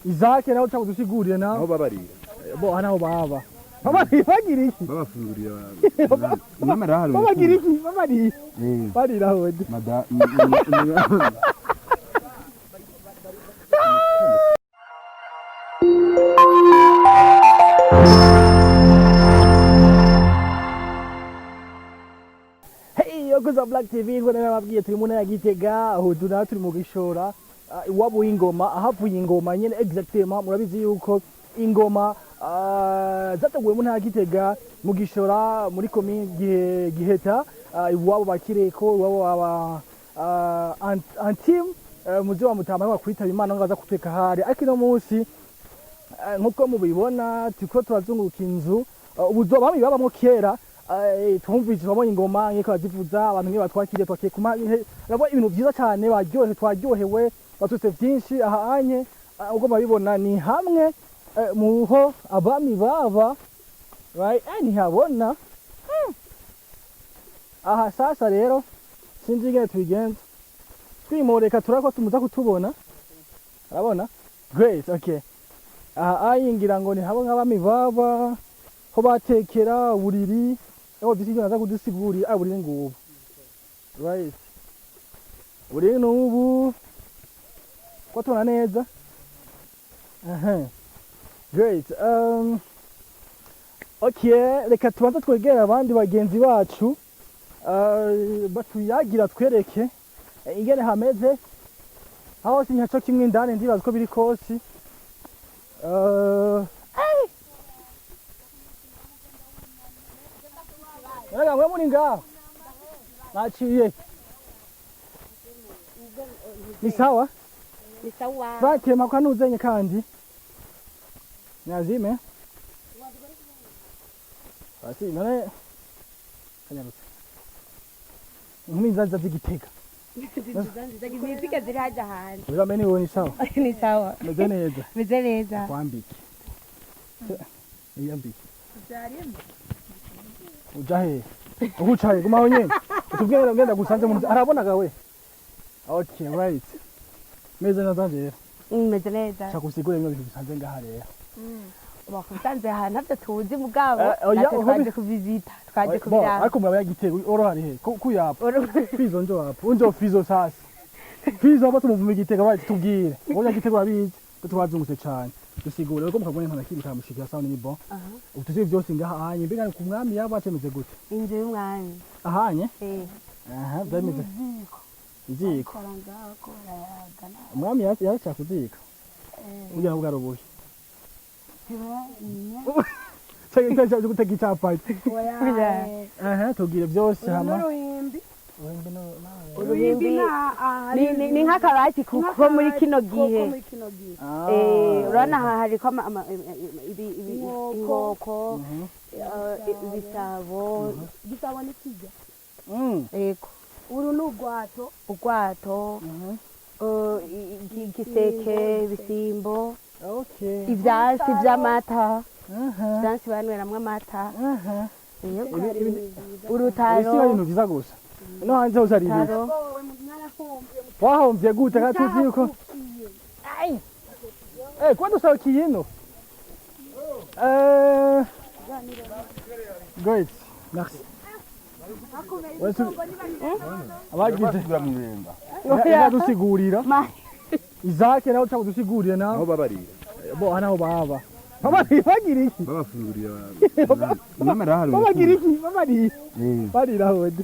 Izake nawe ushaka kudusigurira nawe. aho babarira Bo hano baba. Bagira iki? babafungurira mama rahari Bagira iki? Barira hodi. Yokuza Black TV ngo nababwiye turi mu ntara ya Gitega aho turi mu gishora iwabo w'ingoma ahavuye ingoma nyene exactement murabizi yuko ingoma zateguwe mu ntara ya Gitega mu gishora muri commune Giheta iwabo bakireko iwabo aba antim muzi wa mutama wakwitaba Imana ngo aza kuteka hari ariko no munsi nkuko mubibona tuko turazunguruka inzu ubuzo bamwe babamwo kera twumvise babonye ingoma nk'iko bazivuza abantu nk'iyo batwakiriye twakiye kuma rabo ibintu byiza cyane twaryohewe batutse byinshi ahanye ubwo babibona ni hamwe muho abami baba right ntihabona aha sasa rero sinzi ingene tubigenza twimoreka turako tumuza kutubona arabona great okay aha ayingira ngo ni habo nk'abami baba ho batekera buriri aho bisiga naza kudusigurira buriri ngubu right buriri n'ubu ko tubona neza great okay reka tubanza twegera abandi bagenzi bacu batuyagira twereke ingene hameze aho sinyaco kimwe indani ndibaza ko biri kosi Nega mwe muri ngaho naciye ni sawa bakema kwa nuzenye kandi nazime basi none kanyarutse nkumi nzaza z'Igitega Nizike ziri haja hanze. uramenye wowe ni sawa Ni sawa. meze neza kwambike. iyambike ujahe uhucaye gumaho nyene utubwira ngenda gusanze mu arabona gawe okay right meze neza rero Meze neza. chakusigura ibintu bisanze ngaha rero Bakusanze ahantu navyo tuzi mugabo oya, twaje kuvizita twaje kubiraba. ariko muraba Gitega orohari he kuyapfa fizo njo hapo unjo fizo sasa fizo abo tumuvuma Gitega bati tubwire wonya Gitega urabizi ko twazungutse cyane dusigure uko mukabone nta nakiri kamushikira sawa ni bon utuzi byose ngaha ahanye mbega ku mwami yabacemeze gute Inzu y'umwami. ahanye byameze Iziko. umwami yacha kuzika ugira ngo garobuye cyo gutega icyapati tubwire byose hama Uruhimbi ni nk'akabati kuko muri kino gihe urabona hariko inkoko ibisabo ni kijya yego uru ni urwato igiseke ibisimbo ivyasi vy'amata vyansi banweramwo amata urutaro ibintu vyiza gusa no hanze hose ari ibiki wahombye gute kandi tuzi yuko kwa dusohokiye ino great merci abagize dusigurira izake nawe ushaka kudusigurira nawe aho babarira bo hano baba bagira iki babafungurira mama rahari bagira iki barira hodi